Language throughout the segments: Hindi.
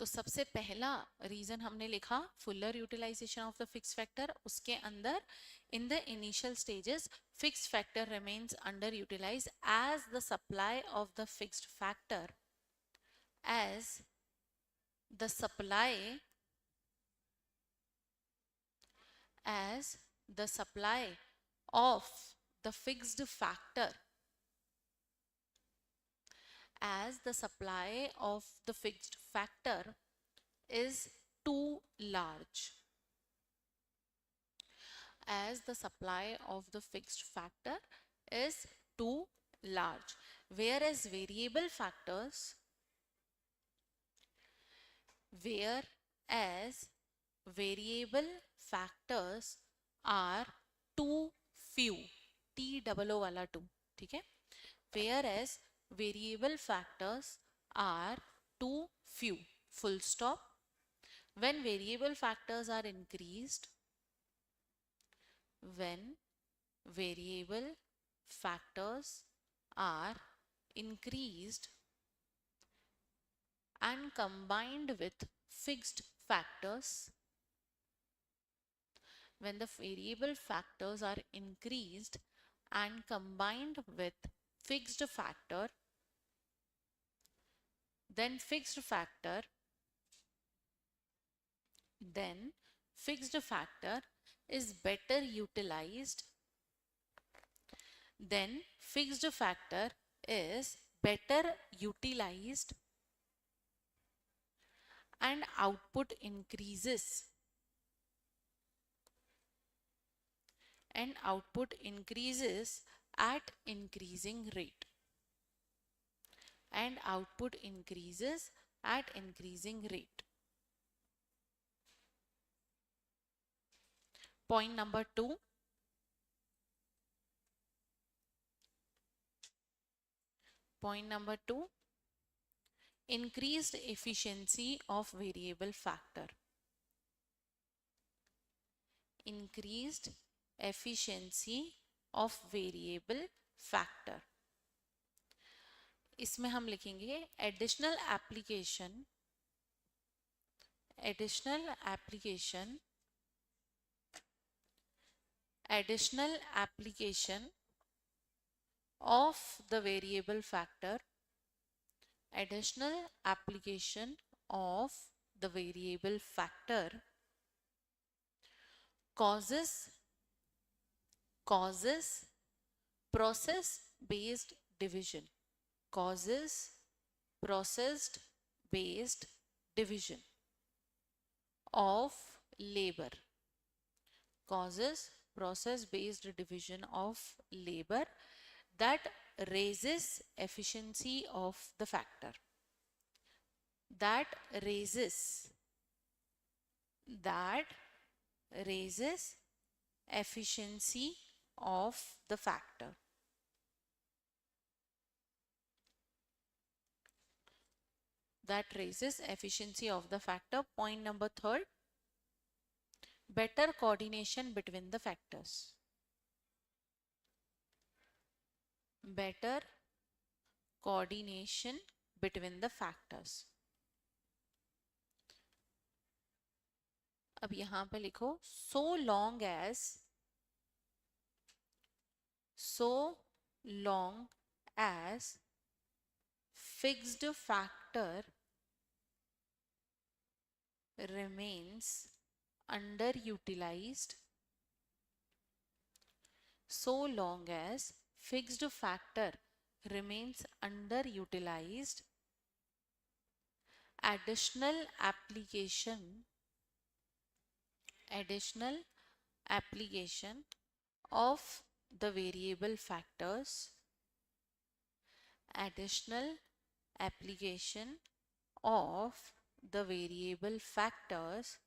सबसे पहला रीजन हमने लिखा fuller utilization of the fix factor. उसके अंदर in the initial stages fix factor remains under utilize as the supply of the fixed factor as the supply as the supply of the fixed factor as the supply of the fixed factor is too large, as the supply of the fixed factor is too large, whereas variable factors are too few, T double O वाला 2, ठीक है. Whereas variable factors are too few, full stop. When variable factors are increased, when variable factors are increased and combined with fixed factors, when the variable factors are increased and combined with fixed factor, then fixed factor is better utilized, then fixed factor is better utilized and output increases at increasing rate, and output increases at increasing rate. Point number 2. Point number 2. Increased efficiency of variable factor. Increased efficiency of variable factor. इसमें हम लिखेंगे additional application of the variable factor, additional application of the variable factor causes process based division, causes process based division of labor, causes process based division of labor that raises efficiency of the factor, that raises efficiency of the factor. That raises efficiency of the factor. Point number 3. Better coordination between the factors. Better coordination between the factors. अब यहां पे लिखो so long as fixed factor remains underutilized, so long as fixed factor remains underutilized, additional application of the variable factors, additional application of the variable factors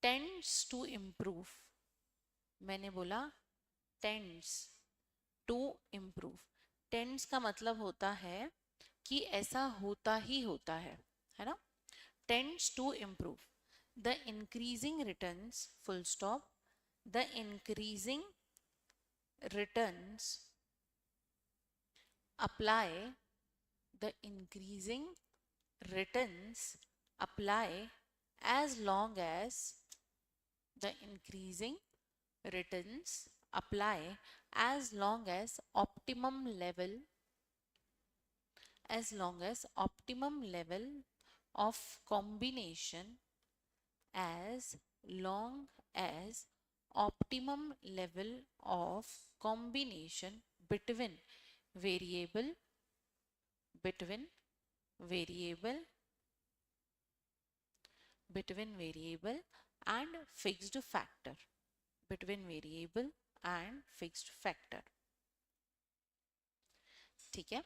tends to improve. मैंने बोला tends to improve. Tends का मतलब होता है कि ऐसा होता ही होता है ना. Tends to improve. The increasing returns, full stop, the increasing returns apply apply as long as the increasing returns apply as long as optimum level of combination as long as optimum level of combination between variable between variable and fixed factor between variable and fixed factor. ठीक है,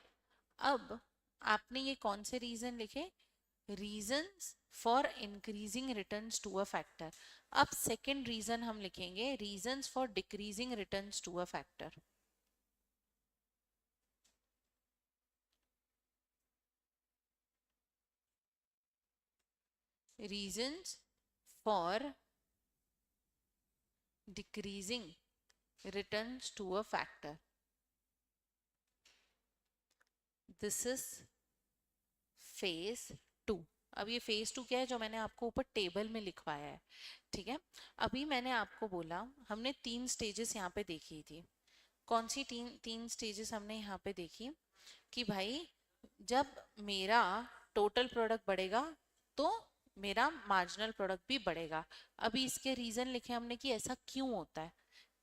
अब आपने ये कौन से रीजन लिखे? Reasons for increasing returns to a factor. अब सेकेंड रीजन हम लिखेंगे reasons for decreasing returns to a factor. Reasons for decreasing returns to a factor. This is phase 2. अब ये फेज 2 क्या है? जो मैंने आपको ऊपर टेबल में लिखवाया है. ठीक है, अभी मैंने आपको बोला हमने 3 स्टेजेस यहाँ पे देखी थी. कौन सी तीन स्टेजेस हमने यहाँ पे देखी? कि भाई जब मेरा टोटल प्रोडक्ट बढ़ेगा तो मेरा मार्जिनल प्रोडक्ट भी बढ़ेगा. अभी इसके रीजन लिखे हमने कि ऐसा क्यों होता है.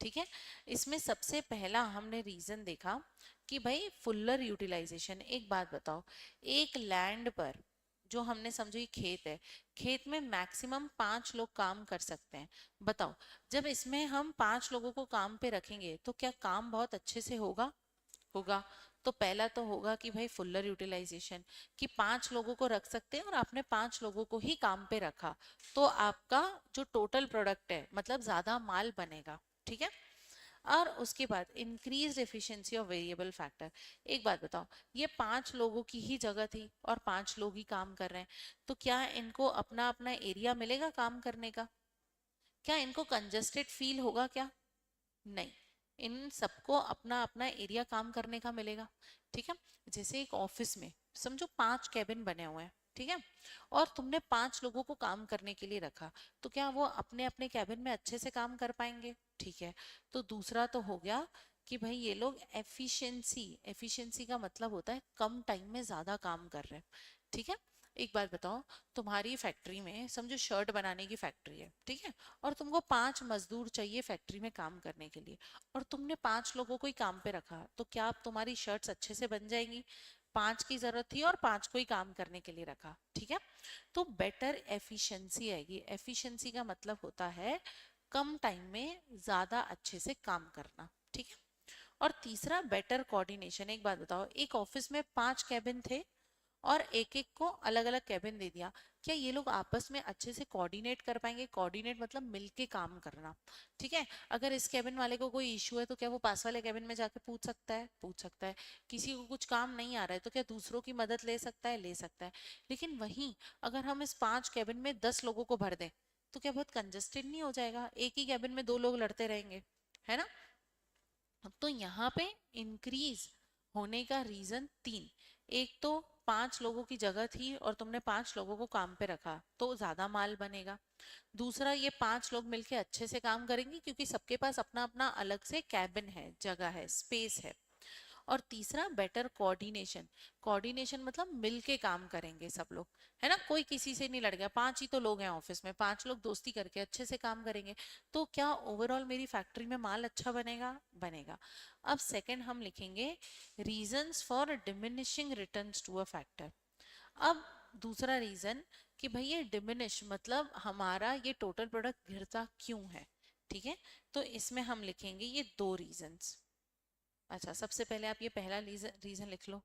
ठीक है, इसमें सबसे पहला हमने रीजन देखा कि भाई फुल्लर यूटिलाइजेशन. एक बात बताओ, एक लैंड पर जो हमने समझो ये खेत है, खेत में मैक्सिमम 5 लोग काम कर सकते हैं. बताओ, जब इसमें हम 5 लोगों को काम पे रखेंगे तो क्या काम बहुत अच्छे से होगा? तो पहला तो होगा कि भाई फुल्लर यूटिलाइजेशन, कि 5 लोगों को रख सकते हैं और आपने 5 लोगों को ही काम पे रखा तो आपका जो टोटल प्रोडक्ट है मतलब ज्यादा माल बनेगा. ठीक है, और उसके बाद increase efficiency of variable factor. एक बात बताओ, ये 5 लोगों की ही जगह थी और 5 लोग ही काम कर रहे हैं, तो क्या इनको अपना अपना एरिया मिलेगा काम करने का? क्या इनको कंजस्टेड फील होगा क्या? नहीं, इन सबको अपना अपना एरिया काम करने का मिलेगा. ठीक है, जैसे एक ऑफिस में समझो 5 कैबिन बने हुए हैं. ठीक है, और तुमने 5 लोगों को काम करने के लिए रखा, तो क्या वो अपने अपने कैबिन में अच्छे से काम कर पाएंगे? ठीक है, तो दूसरा तो हो गया कि भाई ये लोग एफिशिएंसी का मतलब होता है कम टाइम में ज्यादा काम कर रहे हैं. ठीक है, एक बात बताओ, तुम्हारी फैक्ट्री में समझो शर्ट बनाने की फैक्ट्री है. ठीक है, और तुमको 5 मजदूर चाहिए फैक्ट्री में काम करने के लिए, और तुमने 5 लोगों को ही काम पे रखा, तो क्या अब तुम्हारी शर्ट्स अच्छे से बन जाएंगी? 5 की जरूरत थी और 5 को ही काम करने के लिए रखा. ठीक है, तो बेटर एफिशिएंसी आएगी. एफिशिएंसी का मतलब होता है कम टाइम में ज्यादा अच्छे से काम करना. ठीक है, और तीसरा बेटर कोऑर्डिनेशन. एक बात बताओ, एक ऑफिस में 5 कैबिन थे और एक एक को अलग अलग कैबिन दे दिया, क्या ये लोग आपस में अच्छे से कोऑर्डिनेट कर पाएंगे? कोऑर्डिनेट मतलब मिलके काम करना. ठीक है, अगर इस कैबिन वाले को कोई इश्यू है तो क्या वो पास वाले कैबिन में जाके पूछ सकता है. किसी को कुछ काम नहीं आ रहा है तो क्या दूसरों की मदद ले सकता है. लेकिन वहीं अगर हम इस 5 कैबिन में 10 लोगों को भर दें तो क्या बहुत कंजस्टेड नहीं हो जाएगा? एक ही कैबिन में 2 लोग लड़ते रहेंगे, है ना? तो यहाँ पे इंक्रीज होने का रीजन 3. एक तो 5 लोगों की जगह थी और तुमने 5 लोगों को काम पे रखा तो ज्यादा माल बनेगा. दूसरा, ये 5 लोग मिलके अच्छे से काम करेंगे क्योंकि सबके पास अपना अपना अलग से कैबिन है, जगह है, स्पेस है. और तीसरा बेटर कोऑर्डिनेशन. कोऑर्डिनेशन मतलब मिलके काम करेंगे सब लोग, है ना? कोई किसी से नहीं लड़ गया. 5 ही तो लोग हैं ऑफिस में, 5 लोग दोस्ती करके अच्छे से काम करेंगे, तो क्या ओवरऑल मेरी फैक्ट्री में माल अच्छा बनेगा. अब सेकंड हम लिखेंगे reasons for diminishing returns to a factor. अब दूसरा रीजन कि भाई ये डिमिनिश मतलब हमारा ये टोटल प्रोडक्ट गिरता क्यों है. ठीक है, तो इसमें हम लिखेंगे ये 2 रीजंस. अच्छा, सबसे पहले आप ये पहला रीजन लिख लो.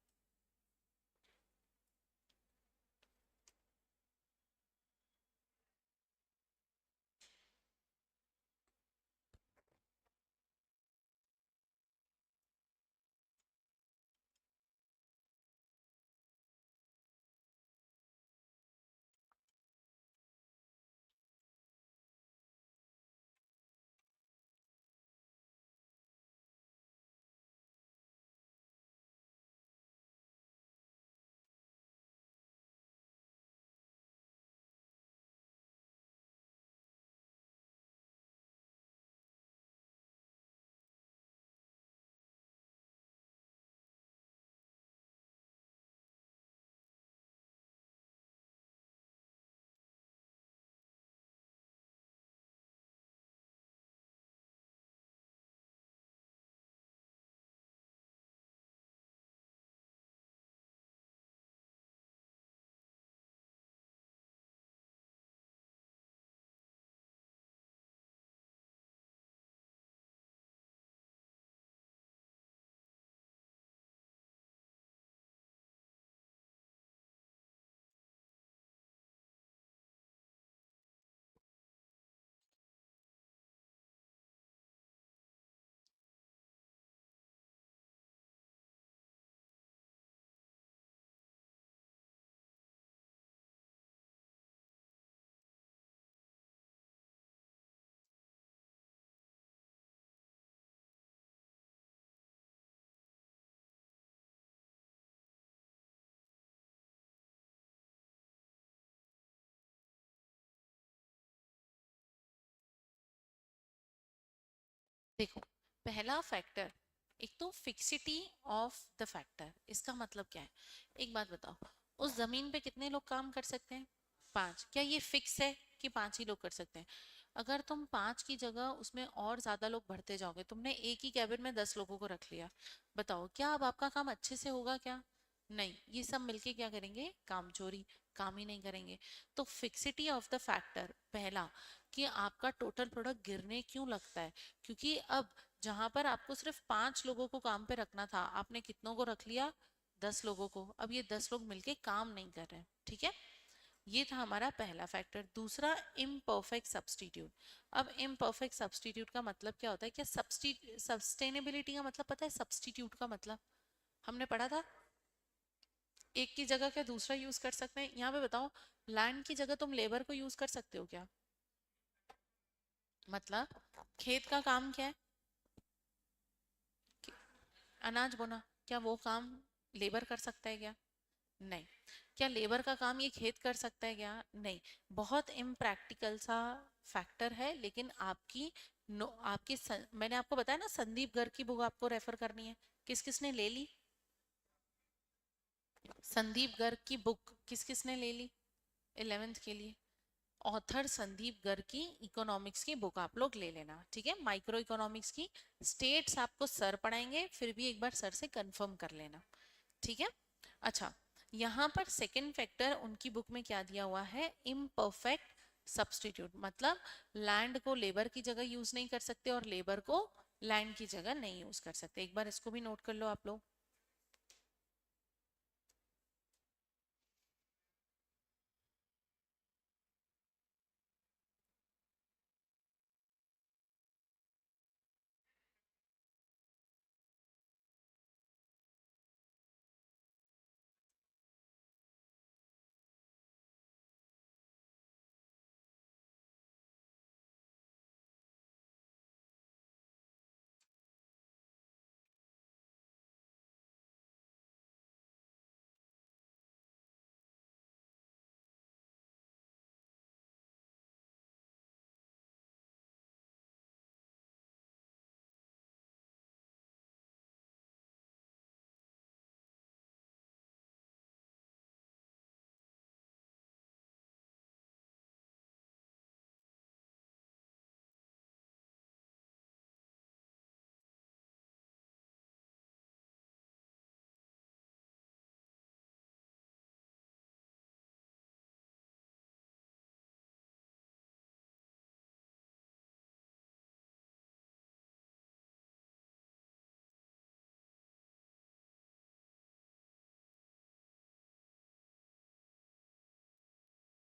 देखो, पहला फैक्टर, एक तो फिक्सिटी ऑफ द फैक्टर, इसका मतलब क्या है? एक बात बताओ, उस जमीन पे कितने लोग काम कर सकते हैं? 5। क्या ये फिक्स है कि 5 ही लोग कर सकते हैं? अगर तुम 5 की जगह उसमें और ज्यादा लोग भरते जाओगे, तुमने एक ही कैबिन में 10 लोगों को रख लिया, बताओ क्या अब आपका काम अच्छे से होगा क्या? नहीं, ये सब मिलके क्या करेंगे? काम चोरी, काम ही नहीं करेंगे। तो फिक्सिटी ऑफ द फैक्टर, पहला, कि आपका टोटल प्रोडक्ट गिरने क्यों लगता है? क्योंकि अब जहां पर आपको सिर्फ 5 लोगों को काम पे रखना था, आपने कितनों को रख लिया? 10 लोगों को। अब ये 10 लोग मिलके काम नहीं कर रहे हैं, ठीक है? ये था हमारा पहला फैक्टर। दूसरा, इम्परफेक्ट सब्सटीट्यूट। अब इम्परफेक्ट सब्सटीट्यूट का मतलब क्या होता है? क्या सस्टेनेबिलिटी का मतलब पता है? सब्सटीट्यूट का मतलब हमने पढ़ा था, एक की जगह क्या दूसरा यूज कर सकते हैं। यहाँ पे बताओ, लैंड की जगह तुम लेबर को यूज कर सकते हो क्या? मतलब खेत का काम क्या है? कि- अनाज बोना। क्या वो काम लेबर कर सकता है क्या? नहीं। क्या लेबर का काम ये खेत कर सकता है क्या? नहीं। बहुत इम्प्रैक्टिकल सा फैक्टर है, लेकिन आपकी मैंने आपको बताया ना, संदीप गर्ग की बुक आपको रेफर करनी है। किस किसने ले ली? संदीप गर्ग की बुक किस किसने ले ली 11th के लिए? ऑथर संदीप गर्ग की इकोनॉमिक्स की बुक आप लोग ले लेना, ठीक है? माइक्रो इकोनॉमिक्स की स्टेट्स आपको सर पढ़ाएंगे, फिर भी एक बार सर से कंफर्म कर लेना, ठीक है? अच्छा, यहाँ पर सेकंड फैक्टर उनकी बुक में क्या दिया हुआ है? Imperfect substitute. मतलब लैंड को लेबर की जगह यूज नहीं कर सकते और लेबर को लैंड की जगह नहीं यूज कर सकते। एक बार इसको भी नोट कर लो आप लोग।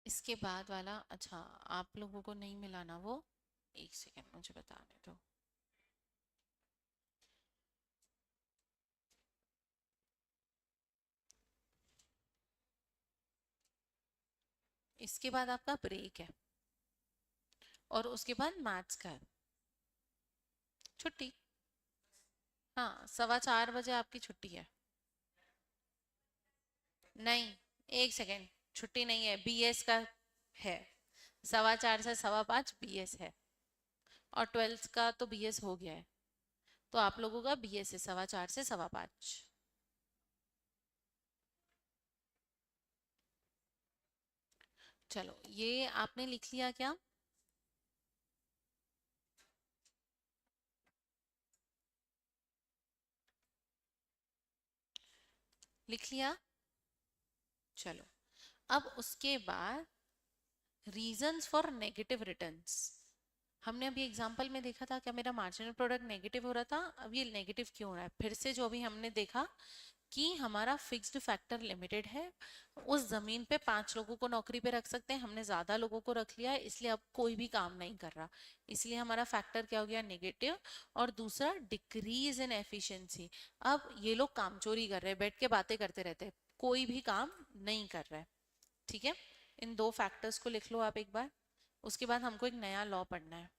इसके बाद वाला, अच्छा, आप लोगों को नहीं मिला ना वो? एक सेकेंड मुझे बताने दो। इसके बाद आपका ब्रेक है और उसके बाद मैथ्स का है, छुट्टी। हाँ, 4:15 बजे आपकी छुट्टी है। नहीं, एक सेकेंड, छुट्टी नहीं है, बीएस का है। 4:15 से 5:15 बीएस है, और 12th का तो बीएस हो गया है, तो आप लोगों का बीएस है 4:15 से 5:15। चलो, ये आपने लिख लिया क्या? लिख लिया? चलो, अब उसके बाद रीजंस फॉर नेगेटिव रिटर्न्स। हमने अभी एग्जांपल में देखा था, क्या मेरा मार्जिनल प्रोडक्ट नेगेटिव हो रहा था? अब ये नेगेटिव क्यों हो रहा है? फिर से जो अभी हमने देखा कि हमारा फिक्स्ड फैक्टर लिमिटेड है, उस जमीन पे 5 लोगों को नौकरी पे रख सकते हैं, हमने ज्यादा लोगों को रख लिया है, इसलिए अब कोई भी काम नहीं कर रहा, इसलिए हमारा फैक्टर क्या हो गया? नेगेटिव। और दूसरा, डिक्रीज इन एफिशिएंसी। अब ये लोग काम चोरी कर रहे हैं, बैठ के बातें करते रहते हैं, कोई भी काम नहीं कर रहा है, ठीक है? इन दो फैक्टर्स को लिख लो आप एक बार। उसके बाद हमको एक नया लॉ पढ़ना है।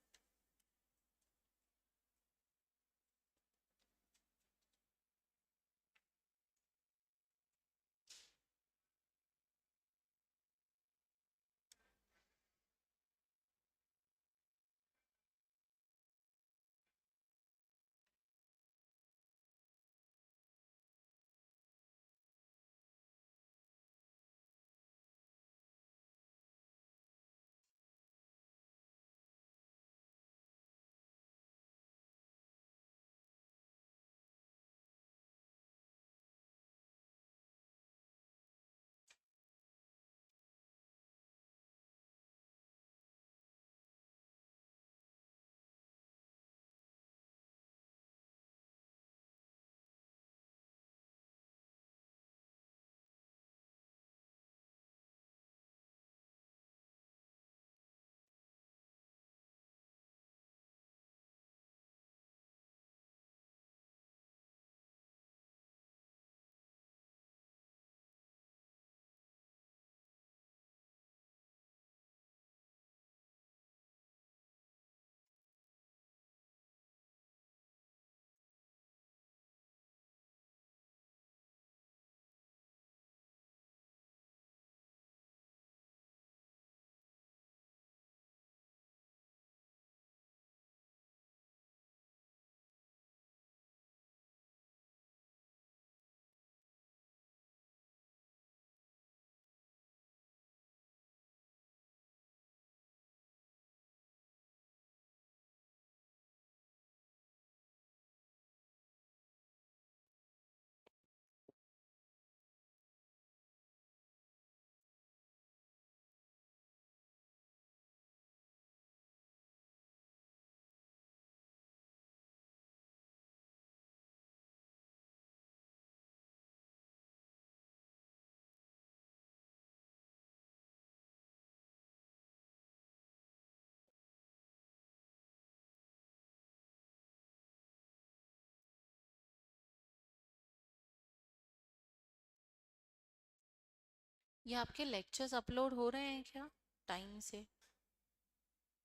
ये आपके लेक्चर्स अपलोड हो रहे हैं क्या टाइम से?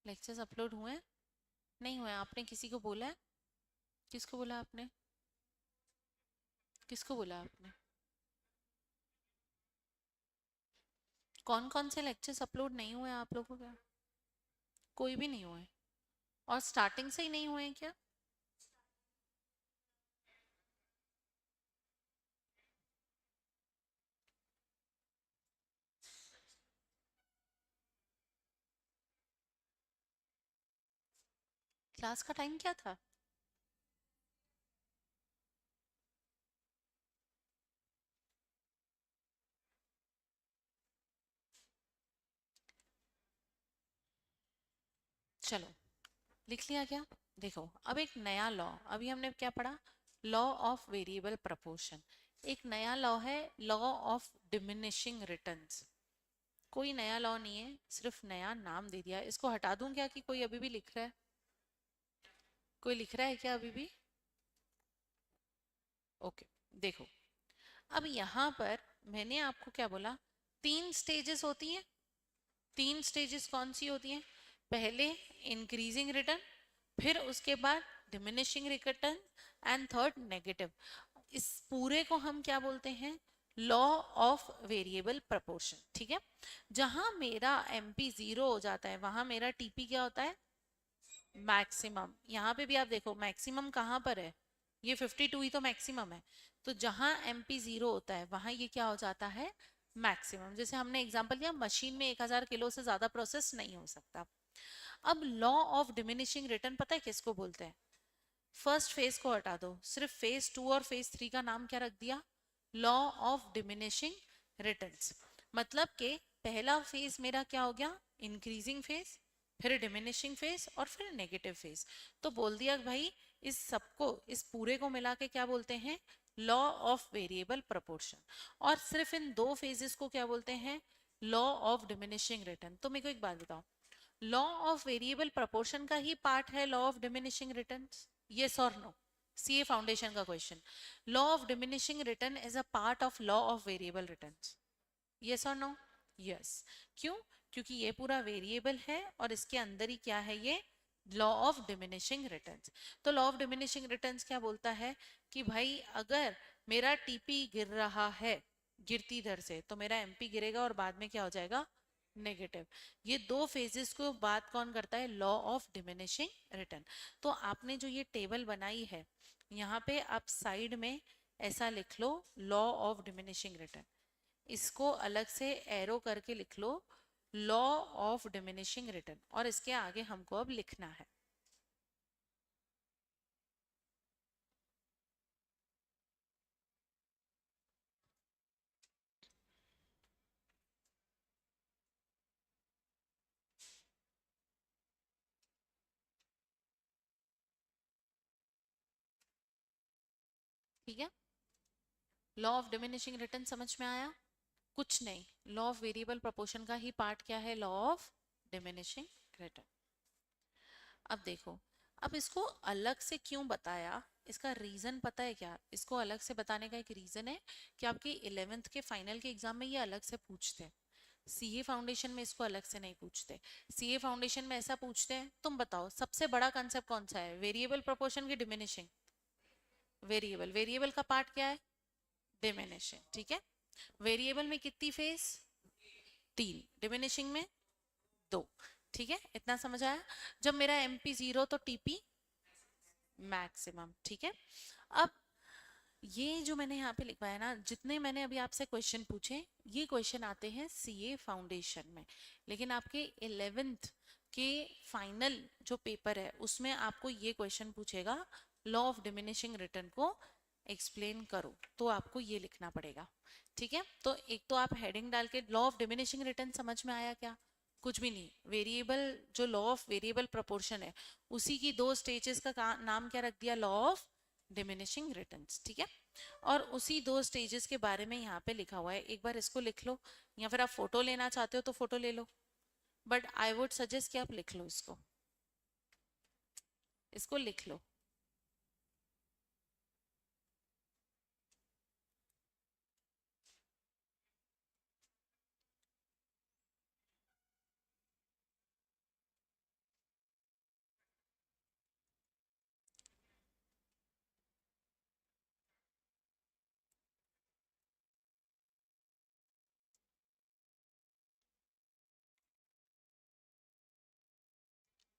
लेक्चर्स अपलोड हुए हैं? नहीं हुए? आपने किसी को बोला है? किसको बोला आपने? किसको बोला आपने? कौन कौन से लेक्चर्स अपलोड नहीं हुए आप लोगों के? कोई भी नहीं हुए? और स्टार्टिंग से ही नहीं हुए हैं क्या? क्लास का टाइम क्या था? चलो, लिख लिया क्या? देखो, अब एक नया लॉ, अभी हमने क्या पढ़ा? Law of variable proportion. एक नया लॉ है, लॉ ऑफ डिमिनिशिंग रिटर्न्स। कोई नया लॉ नहीं है, सिर्फ नया नाम दे दिया। इसको हटा दूं क्या कि कोई अभी भी लिख रहा है? कोई लिख रहा है क्या अभी भी? ओके, देखो, अब यहाँ पर मैंने आपको क्या बोला? तीन स्टेजेस होती हैं। तीन स्टेजेस कौन सी होती हैं? पहले इंक्रीजिंग रिटर्न, फिर उसके बाद diminishing return, and third negative. इस पूरे को हम क्या बोलते हैं? Law of variable proportion. ठीक है, जहां मेरा एमपी जीरो हो जाता है वहां मेरा टीपी क्या होता है? मैक्सिमम। यहाँ पे भी आप देखो मैक्सिमम कहाँ पर है? ये 52 ही तो मैक्सिमम है। तो जहां एमपी जीरो होता है वहां ये क्या हो जाता है? मैक्सिमम। जैसे हमने एग्जांपल लिया, मशीन में 1000 किलो से ज्यादा प्रोसेस नहीं हो सकता। अब लॉ ऑफ डिमिनिशिंग रिटर्न पता है किसको बोलते हैं? फर्स्ट फेज को हटा दो, सिर्फ फेज टू और फेज थ्री का नाम क्या रख दिया? Law of diminishing returns. मतलब कि पहला फेज मेरा क्या हो गया? इंक्रीजिंग फेज, फिर डिमिनिशिंग फेज और फिर नेगेटिव फेज। तो बोल दिया भाई, इस सबको, इस पूरे को मिला के क्या बोलते हैं? Law of variable proportion. और सिर्फ इन दो फेजेस को क्या बोलते हैं? Law of diminishing return. तो मेरे को एक बात बताओ, लॉ ऑफ वेरिएबल प्रपोर्शन का ही पार्ट है law of diminishing returns? Yes और नो? सीए फाउंडेशन का question. Law of diminishing return is a part of law of variable returns? Yes और नो? यस। क्यों? क्योंकि ये पूरा वेरिएबल है और इसके अंदर ही क्या है? ये लॉ ऑफ डिमिनिशिंग रिटर्न्स। तो लॉ ऑफ डिमिनिशिंग रिटर्न्स क्या बोलता है? कि भाई अगर मेरा टीपी गिर रहा है गिरती दर से, तो मेरा एमपी गिरेगा और बाद में क्या हो जाएगा? नेगेटिव। ये दो फेजेस को बात कौन करता है? Law of diminishing return. तो आपने जो ये टेबल बनाई है, यहाँ पे आप साइड में ऐसा लिख लो, लॉ ऑफ डिमिनिशिंग रिटर्न। इसको अलग से एरो करके लिख लो, लॉ ऑफ डिमिनिशिंग रिटर्न, और इसके आगे हमको अब लिखना है। ठीक है, लॉ ऑफ डिमिनिशिंग रिटर्न समझ में आया? कुछ नहीं, लॉ ऑफ वेरिएबल प्रोपोर्शन का ही पार्ट क्या है? Law of diminishing return. अब देखो, अब इसको अलग से क्यों बताया? इसका रीजन पता है क्या? इसको अलग से बताने का एक रीजन है कि आपके 11th के फाइनल के एग्जाम में ये अलग से पूछते हैं। सीए फाउंडेशन में इसको अलग से नहीं पूछते। सीए फाउंडेशन में ऐसा पूछते हैं, तुम बताओ सबसे बड़ा कंसेप्ट कौन सा है? वेरिएबल प्रोपोर्शन की डिमिनिशिंग? वेरिएबल, वेरिएबल का पार्ट क्या है? डिमिनिशिंग। ठीक है, वेरिएबल में कितनी फेज? तीन, डिमिनिशिंग में दो। ठीक है, इतना समझ आया? जब मेरा एमपी जीरो तो टीपी मैक्सिमम। ठीक है, अब ये जो मैंने यहाँ पे लिखवाया ना, जितने मैंने अभी आपसे क्वेश्चन पूछे, ये क्वेश्चन आते हैं सीए फाउंडेशन में। लेकिन आपके 11th के फाइनल जो पेपर है उसमें आपको ये क्वेश्चन पूछेगा, लॉ ऑफ डिमिनिशिंग रिटर्न को एक्सप्लेन करो, तो आपको ये लिखना पड़ेगा। ठीक है, तो एक तो आप हेडिंग डाल के, लॉ ऑफ डिमिनिशिंग रिटर्न समझ में आया क्या? कुछ भी नहीं, वेरिएबल, जो लॉ ऑफ वेरिएबल प्रोपोर्शन है उसी की दो स्टेजेस का नाम क्या रख दिया? Law of diminishing returns. ठीक है, और उसी दो स्टेजेस के बारे में यहाँ पे लिखा हुआ है, एक बार इसको लिख लो, या फिर आप फोटो लेना चाहते हो तो फोटो ले लो, बट आई वुड सजेस्ट कि आप लिख लो इसको। इसको लिख लो।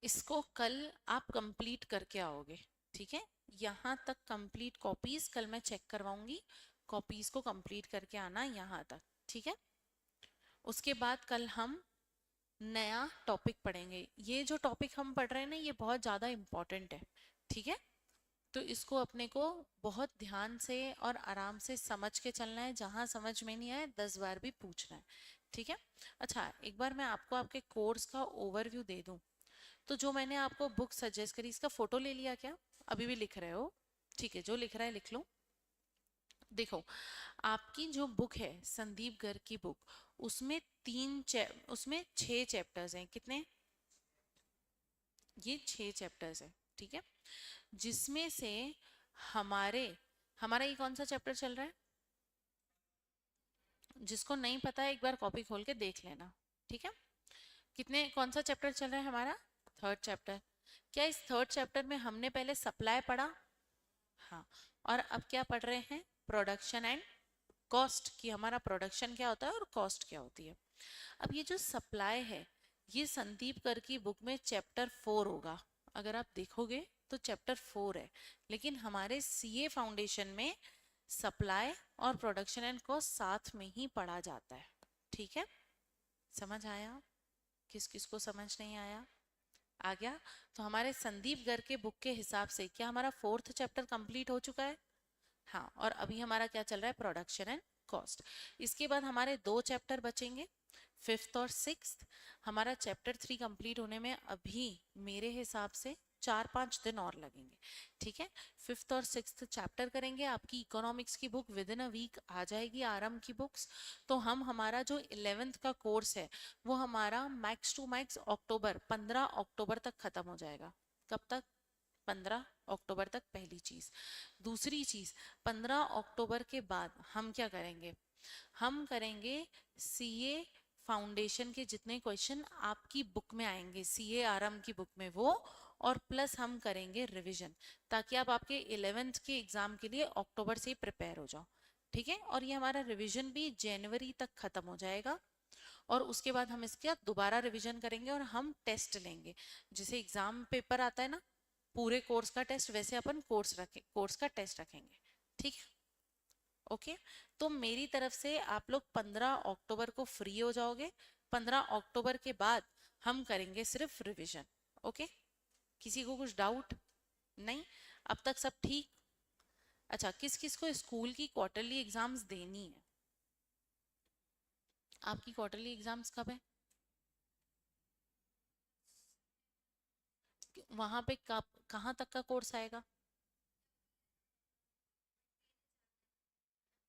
इसको कल आप कंप्लीट करके आओगे, ठीक है? यहाँ तक कंप्लीट कॉपीज कल मैं चेक करवाऊंगी, कॉपीज को कंप्लीट करके आना यहाँ तक, ठीक है? उसके बाद कल हम नया टॉपिक पढ़ेंगे। ये जो टॉपिक हम पढ़ रहे हैं ना, ये बहुत ज़्यादा इम्पोर्टेंट है, ठीक है? तो इसको अपने को बहुत ध्यान से और आराम से समझ के चलना है। जहाँ समझ में नहीं आए 10 बार भी पूछना है, ठीक है? अच्छा, एक बार मैं आपको आपके कोर्स का ओवरव्यू दे दूं। तो जो मैंने आपको बुक सजेस्ट करी, इसका फोटो ले लिया क्या? अभी भी लिख रहे हो? ठीक है, जो लिख रहा है लिख लो। देखो, आपकी जो बुक है संदीप गर्ग की बुक, उसमें उसमें 6 चैप्टर्स हैं। कितने? ये 6 चैप्टर्स है, ठीक है? जिसमें से हमारे हमारा ये कौन सा चैप्टर चल रहा है? जिसको नहीं पता है एक बार कॉपी खोल के देख लेना, ठीक है? कितने, कौन सा चैप्टर चल रहा है हमारा? Third chapter. क्या इस थर्ड चैप्टर में हमने पहले सप्लाई पढ़ा? हाँ। और अब क्या पढ़ रहे हैं? प्रोडक्शन एंड कॉस्ट, कि हमारा प्रोडक्शन क्या होता है और कॉस्ट क्या होती है। अब ये जो सप्लाई है, ये संदीप कर की बुक में चैप्टर 4 होगा। अगर आप देखोगे तो चैप्टर 4 है, लेकिन हमारे सीए फाउंडेशन में सप्लाई और प्रोडक्शन एंड कॉस्ट साथ में ही पढ़ा जाता है, ठीक है? समझ आया? किस किस को समझ नहीं आया? आ गया? तो हमारे संदीप गर्ग के बुक के हिसाब से क्या हमारा 4th चैप्टर कंप्लीट हो चुका है? हाँ। और अभी हमारा क्या चल रहा है? Production and cost. इसके बाद हमारे 2 चैप्टर बचेंगे, 5th और 6th। हमारा चैप्टर 3 कंप्लीट होने में अभी मेरे हिसाब से 4-5 दिन और लगेंगे, ठीक है? 5th और 6th चैप्टर करेंगे। आपकी इकोनॉमिक्स की book with in a week आ जाएगी, आरंभ की बुक्स। तो हम हमारा जो 11th का कोर्स है वो हमारा मैक्स टू मैक्स अक्टूबर, 15 अक्टूबर तक खत्म हो जाएगा। कब तक? 15 अक्टूबर तक, पहली चीज। दूसरी चीज, 15 अक्टूबर के बाद हम क्या करेंगे? हम करेंगे सीए फाउंडेशन के जितने क्वेश्चन आपकी बुक में आएंगे, सीए आरएम की बुक में, वो और प्लस हम करेंगे रिवीजन, ताकि आप आपके 11th के एग्जाम के लिए अक्टूबर से ही प्रिपेयर हो जाओ, ठीक है? और ये हमारा रिवीजन भी जनवरी तक खत्म हो जाएगा। और उसके बाद हम इसका दोबारा रिवीजन करेंगे और हम टेस्ट लेंगे। जैसे एग्जाम पेपर आता है ना पूरे कोर्स का टेस्ट, वैसे अपन कोर्स का टेस्ट रखेंगे, ठीक है? ओके। तो मेरी तरफ से आप लोग 15 अक्टूबर को फ्री हो जाओगे। 15 अक्टूबर के बाद हम करेंगे सिर्फ रिवीजन। ओके, किसी को कुछ डाउट? नहीं? अब तक सब ठीक? अच्छा, किस किस को स्कूल की क्वार्टरली एग्जाम्स देनी है? आपकी क्वार्टरली एग्जाम्स कब है? वहां पे कहाँ तक का कोर्स आएगा?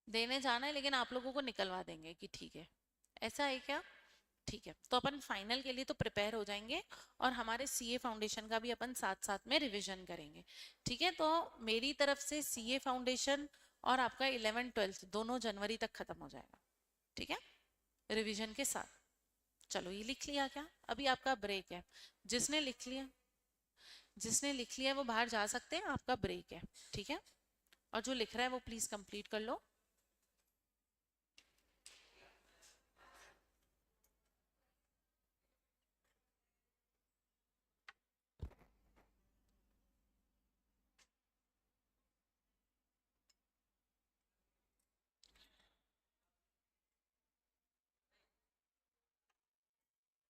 देने जाना है, लेकिन आप लोगों को निकलवा देंगे कि ठीक है, ऐसा है क्या? ठीक है, तो अपन फाइनल के लिए तो प्रिपेयर हो जाएंगे और हमारे सीए फाउंडेशन का भी अपन साथ साथ में रिवीजन करेंगे, ठीक है? तो मेरी तरफ से सीए फाउंडेशन और आपका 11th-12th दोनों जनवरी तक खत्म हो जाएगा, ठीक है, रिवीजन के साथ। चलो, ये लिख लिया क्या? अभी आपका ब्रेक है। जिसने लिख लिया, जिसने लिख लिया वो बाहर जा सकते हैं, आपका ब्रेक है, ठीक है? और जो लिख रहा है वो प्लीज कंप्लीट कर लो।